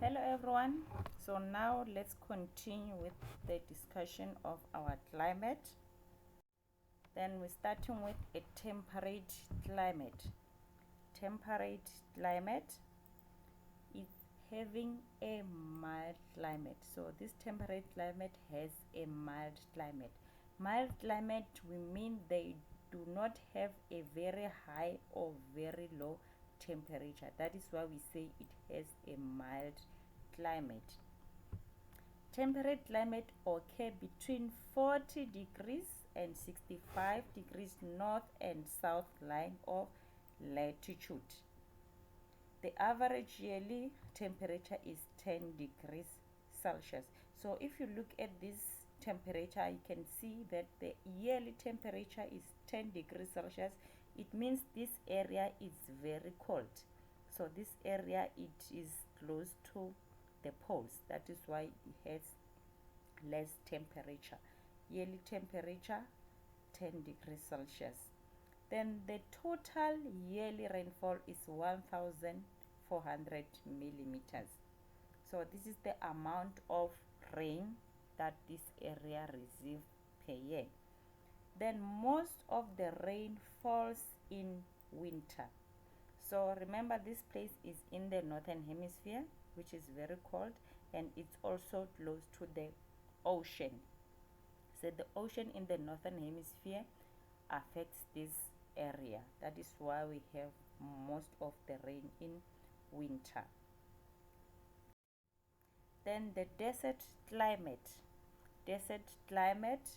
Hello everyone. So now let's continue with the discussion of our climate. Then we're starting with a temperate climate. Temperate climate is having a mild climate. So this temperate climate has a mild climate. Mild climate, we mean they do not have a very high or very low temperature. That is why we say it has a mild climate. Temperate climate occur between 40 degrees and 65 degrees north and south line of latitude. The average yearly temperature is 10 degrees Celsius. So if you look at this temperature, you can see that the yearly temperature is 10 degrees Celsius. It means this area is very cold. So this area, it is close to the poles. That is why it has less temperature. Yearly temperature 10 degrees Celsius. Then the total yearly rainfall is 1,400 millimeters. So this is the amount of rain that this area receives per year. Then most of the rain falls in winter. So remember, this place is in the northern hemisphere, which is very cold, and it's also close to the ocean. So the ocean in the northern hemisphere affects this area. That is why we have most of the rain in winter. Then the desert climate. Desert climate.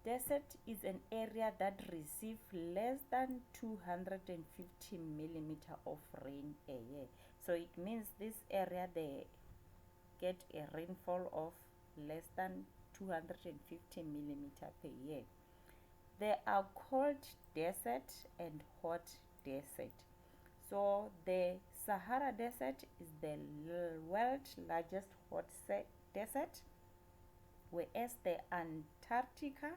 Desert is an area that receives less than 250 millimeter of rain a year. So it means this area, they get a rainfall of less than 250 millimeter per year. There are cold desert and hot desert. So the Sahara Desert is the world's largest hot desert, whereas the Antarctica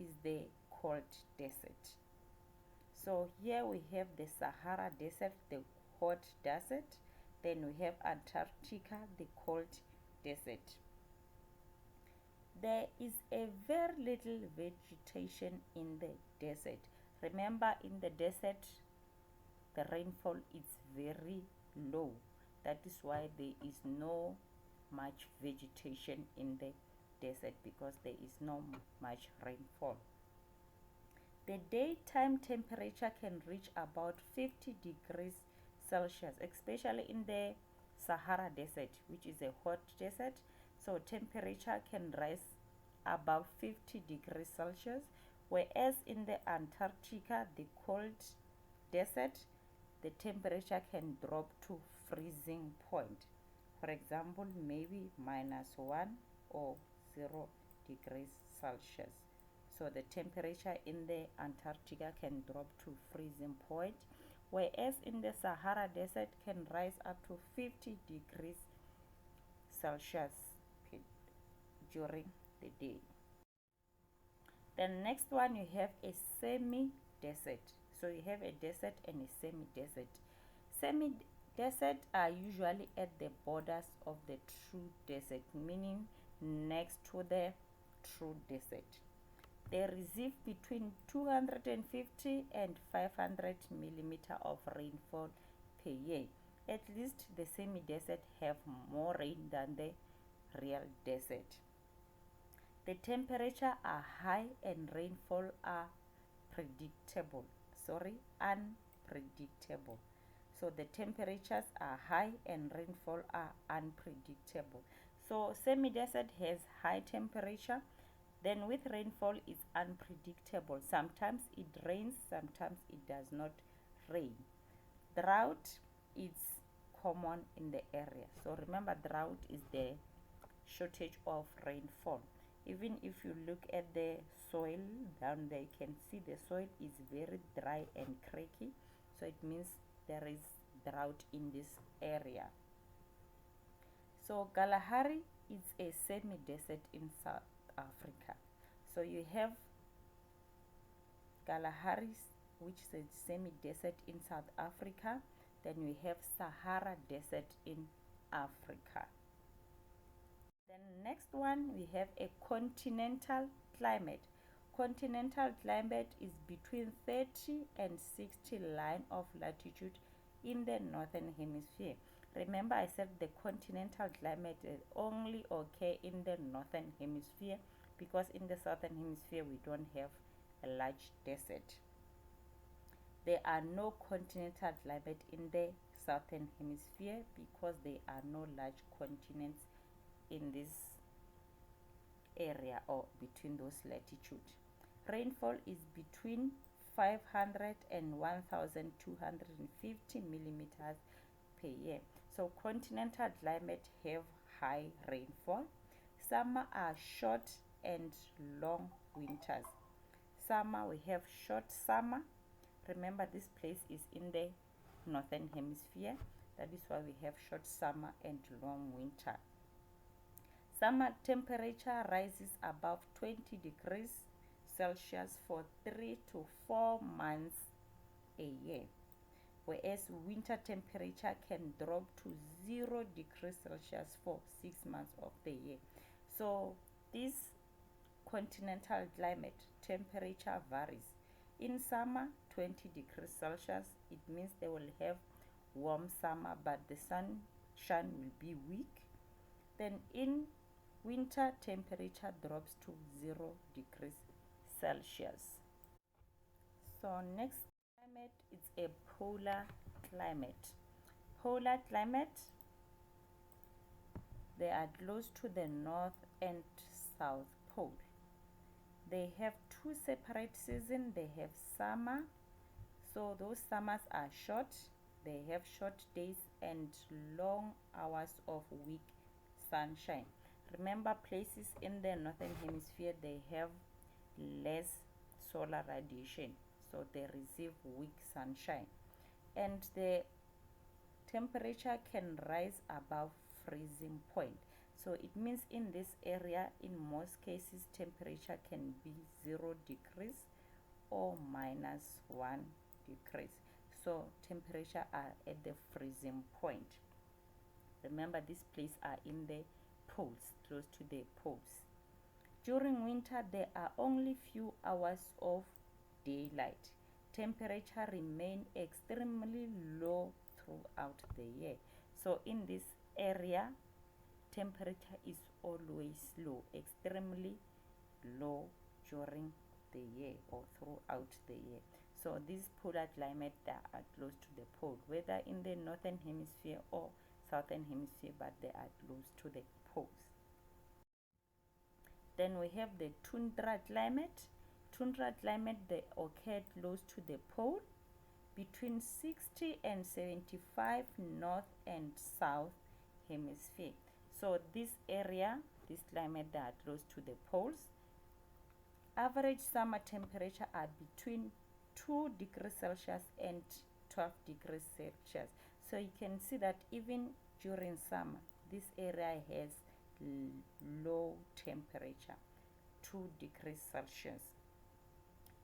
is the cold desert. So here we have the Sahara Desert, the hot desert. Then we have Antarctica, the cold desert. There is a very little vegetation in the desert. Remember, in the desert, the rainfall is very low. That is why there is no much vegetation in the desert, because there is no much rainfall. The daytime temperature can reach about 50 degrees Celsius, especially in the Sahara Desert, which is a hot desert. So temperature can rise above 50 degrees Celsius, whereas in the Antarctica, the cold desert, the temperature can drop to freezing point. For example, maybe -1 or 0 degrees Celsius. So the temperature in the Antarctica can drop to freezing point, whereas in the Sahara Desert can rise up to 50 degrees Celsius during the day. The next one, you have a semi-desert. So you have a desert and a semi-desert. Semi-desert are usually at the borders of the true desert, meaning next to the true desert. They receive between 250 and 500 millimeter of rainfall per year. At least the semi-desert have more rain than the real desert. The temperature are high and rainfall are unpredictable. So the temperatures are high and rainfall are unpredictable. So semi-desert has high temperature, then with rainfall is unpredictable. Sometimes it rains, sometimes it does not rain. Drought is common in the area. So remember, drought is the shortage of rainfall. Even if you look at the soil down there, you can see the soil is very dry and cracky. So it means there is drought in this area. So Kalahari is a semi-desert in South Africa. So you have Kalahari, which is a semi-desert in South Africa. Then we have Sahara Desert in Africa. Then next one, we have a continental climate. Continental climate is between 30 and 60 line of latitude in the northern hemisphere. Remember, I said the continental climate only occur in the northern hemisphere because in the southern hemisphere we don't have a large desert. There are no continental climate in the southern hemisphere because there are no large continents in this area or between those latitudes. Rainfall is between 500 and 1250 millimeters per year. So continental climate have high rainfall. Summer are short and long winters. Summer, we have short summer. Remember, this place is in the northern hemisphere. That is why we have short summer and long winter. Summer temperature rises above 20 degrees Celsius for 3 to 4 months a year, whereas winter temperature can drop to 0 degrees Celsius for 6 months of the year. So this continental climate temperature varies. In summer, 20 degrees Celsius, it means they will have warm summer, but the sunshine will be weak. Then in winter, temperature drops to 0 degrees Celsius. So next climate is a polar climate. Polar climate, they are close to the north and south pole. They have two separate seasons. They have summer, so those summers are short. They have short days and long hours of weak sunshine. Remember, places in the northern hemisphere, they have less solar radiation, so they receive weak sunshine, and the temperature can rise above freezing point. So it means in this area, in most cases, temperature can be 0 degrees or -1 degrees. So temperature are at the freezing point. Remember, these places are in the poles, close to the poles. During winter, there are only few hours of daylight. Temperature remain extremely low throughout the year. So in this area, temperature is always low, extremely low during the year or throughout the year. So these polar climate that are close to the pole, whether in the northern hemisphere or southern hemisphere, but they are close to the poles. Then we have the tundra climate. Tundra climate, they occur close to the pole between 60 and 75 north and south hemisphere. So this area, this climate, they are close to the poles. Average summer temperature are between 2 degrees Celsius and 12 degrees Celsius. So you can see that even during summer, this area has low temperature, 2 degrees Celsius.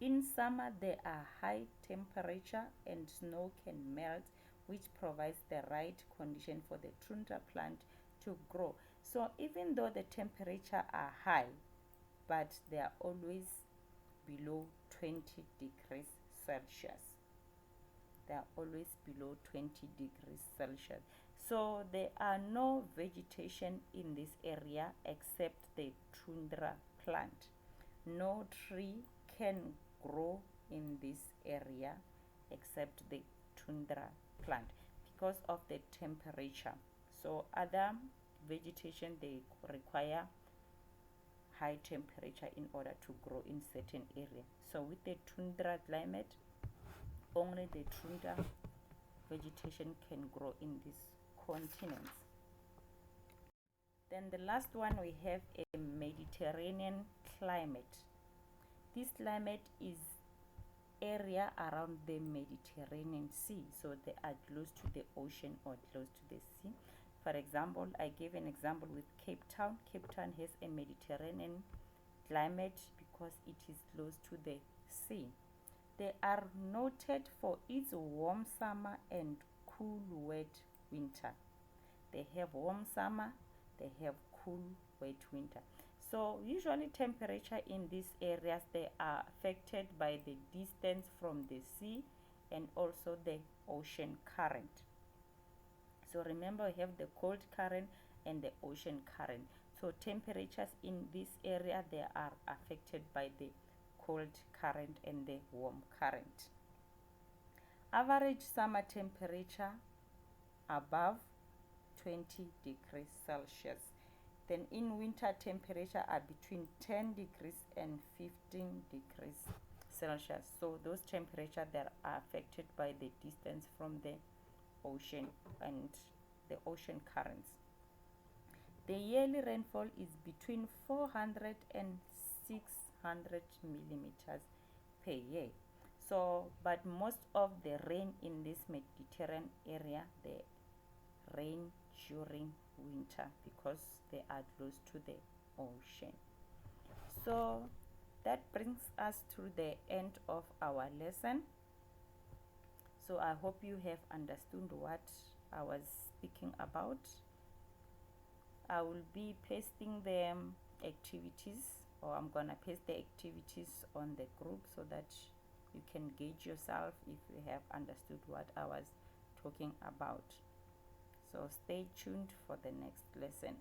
In summer, there are high temperature and snow can melt, which provides the right condition for the tundra plant to grow. So even though the temperature are high, but they are always below 20 degrees Celsius. They are always below 20 degrees Celsius. So there are no vegetation in this area except the tundra plant. No tree can grow in this area except the tundra plant because of the temperature. So other vegetation, they require high temperature in order to grow in certain area. So with the tundra climate, only the tundra vegetation can grow in these continents. Then the last one, we have a Mediterranean climate. This climate is area around the Mediterranean Sea, so they are close to the ocean or close to the sea. For example, I gave an example with Cape Town. Cape Town has a Mediterranean climate because it is close to the sea. They are noted for its warm summer and cool, wet winter. They have warm summer, they have cool, wet winter. So usually temperature in these areas, they are affected by the distance from the sea and also the ocean current. So remember, we have the cold current and the ocean current. So temperatures in this area, they are affected by the cold current and the warm current. Average summer temperature above 20 degrees Celsius. Then in winter, temperature are between 10 degrees and 15 degrees Celsius. So those temperatures that are affected by the distance from the ocean and the ocean currents. The yearly rainfall is between 400 and 600 millimeters per year. So, but most of the rain in this Mediterranean area, they rain during winter because they are close to the ocean. So that brings us to the end of our lesson. So I hope you have understood what I was speaking about. I will be pasting the activities, or I'm gonna paste the activities on the group so that you can gauge yourself if you have understood what I was talking about. So stay tuned for the next lesson.